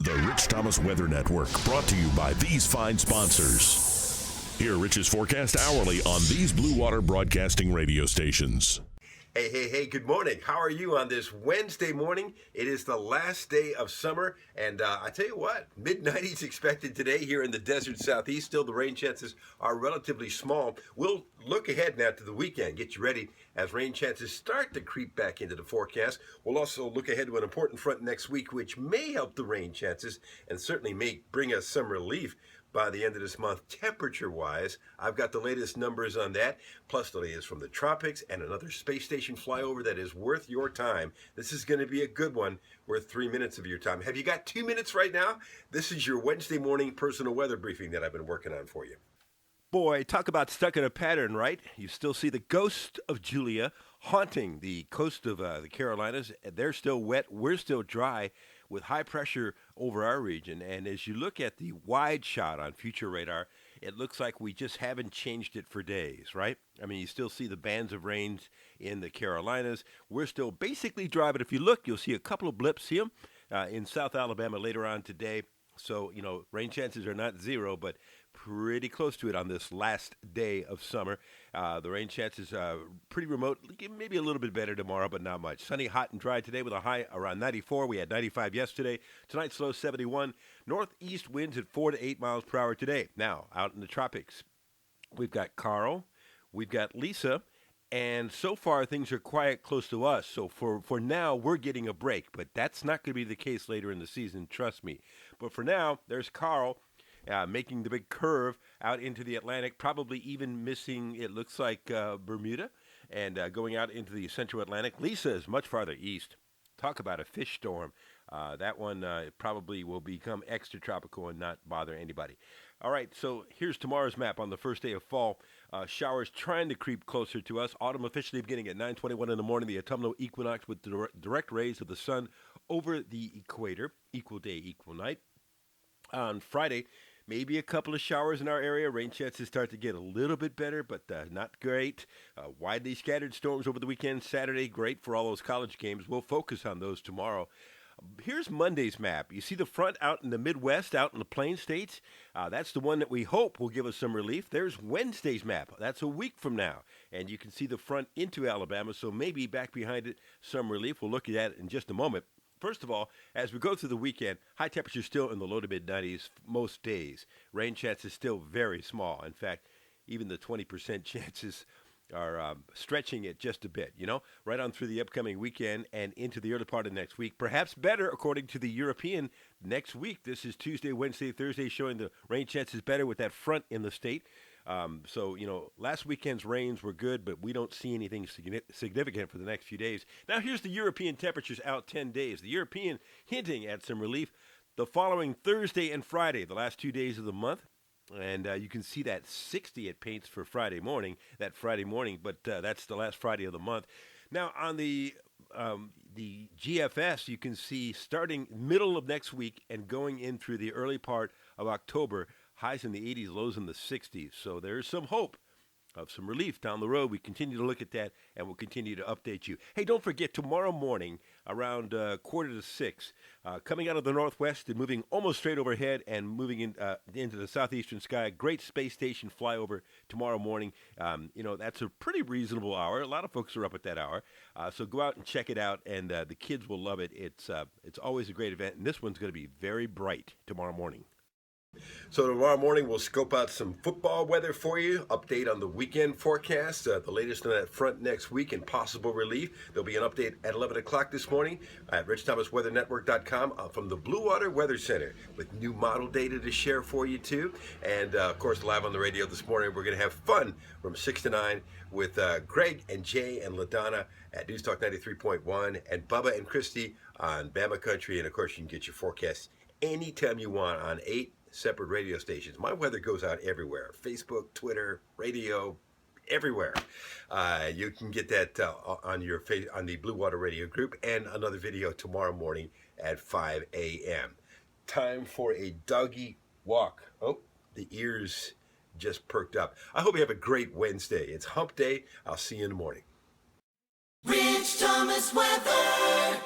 The Rich Thomas Weather Network, brought to you by these fine sponsors. Hear Rich's forecast hourly on these Blue Water Broadcasting radio stations. Hey, good morning. How are you on this Wednesday morning? It is the last day of summer, and I tell you what, mid-90s expected today here in the desert southeast. Still, the rain chances are relatively small. We'll look ahead now to the weekend, get you ready as rain chances start to creep back into the forecast. We'll also look ahead to an important front next week, which may help the rain chances and certainly may bring us some relief by the end of this month, temperature-wise. I've got the latest numbers on that, plus the latest from the tropics and another space station flyover that is worth your time. This is going to be a good one, worth 3 minutes of your time. Have you got 2 minutes right now? This is your Wednesday morning personal weather briefing that I've been working on for you. Boy, talk about stuck in a pattern, right? You still see the ghost of Julia haunting the coast of the Carolinas. They're still wet. We're still dry with high pressure over our region. And as you look at the wide shot on future radar, it looks like we just haven't changed it for days, right? I mean, you still see the bands of rains in the Carolinas. We're still basically dry, but if you look, you'll see a couple of blips. See them in South Alabama later on today. So, rain chances are not zero, but pretty close to it on this last day of summer. The rain chances are pretty remote, maybe a little bit better tomorrow, but not much. Sunny, hot, and dry today with a high around 94. We had 95 yesterday. Tonight's low 71. Northeast winds at 4 to 8 miles per hour today. Now, out in the tropics, we've got Carl, we've got Lisa, and so far things are quiet close to us. So for now, we're getting a break, but that's not going to be the case later in the season, trust me. But for now, there's Carl making the big curve out into the Atlantic, probably even missing, it looks like, Bermuda, and going out into the central Atlantic. Lisa is much farther east. Talk about a fish storm. That one probably will become extra tropical and not bother anybody. All right, so here's tomorrow's map on the first day of fall. Showers trying to creep closer to us. Autumn officially beginning at 9:21 in the morning. The autumnal equinox with direct rays of the sun over the equator. Equal day, equal night. On Friday, maybe a couple of showers in our area. Rain chances start to get a little bit better, but not great. Widely scattered storms over the weekend. Saturday, great for all those college games. We'll focus on those tomorrow. Here's Monday's map. You see the front out in the Midwest, out in the Plain States? That's the one that we hope will give us some relief. There's Wednesday's map. That's a week from now. And you can see the front into Alabama, so maybe back behind it, some relief. We'll look at that in just a moment. First of all, as we go through the weekend, high temperatures still in the low to mid-90s most days. Rain chances still very small. In fact, even the 20% chances are stretching it just a bit, right on through the upcoming weekend and into the early part of next week. Perhaps better, according to the European, next week. This is Tuesday, Wednesday, Thursday, showing the rain chances better with that front in the state. So, last weekend's rains were good, but we don't see anything significant for the next few days. Now, here's the European temperatures out 10 days. The European hinting at some relief the following Thursday and Friday, the last 2 days of the month. And you can see that 60 it paints for Friday morning, but that's the last Friday of the month. Now, on the GFS, you can see starting middle of next week and going in through the early part of October, highs in the 80s, lows in the 60s. So there's some hope of some relief down the road. We continue to look at that, and we'll continue to update you. Hey, don't forget, tomorrow morning, around 5:45, coming out of the northwest and moving almost straight overhead and moving into the southeastern sky, great space station flyover tomorrow morning. That's a pretty reasonable hour. A lot of folks are up at that hour. So go out and check it out, and the kids will love it. It's always a great event, and this one's going to be very bright tomorrow morning. So tomorrow morning, we'll scope out some football weather for you, update on the weekend forecast, the latest on that front next week, and possible relief. There'll be an update at 11 o'clock this morning at RichThomasWeatherNetwork.com from the Blue Water Weather Center with new model data to share for you, too. And, of course, live on the radio this morning, we're going to have fun from 6 to 9 with Greg and Jay and LaDonna at NewsTalk 93.1 and Bubba and Christy on BAMA Country. And, of course, you can get your forecast anytime you want on 8 separate radio stations. My weather goes out everywhere. Facebook, Twitter, radio, everywhere. You can get that on the Blue Water Radio group, and another video tomorrow morning at 5 a.m. Time for a doggy walk. Oh, the ears just perked up. I hope you have a great Wednesday. It's hump day. I'll see you in the morning. Rich Thomas Weather.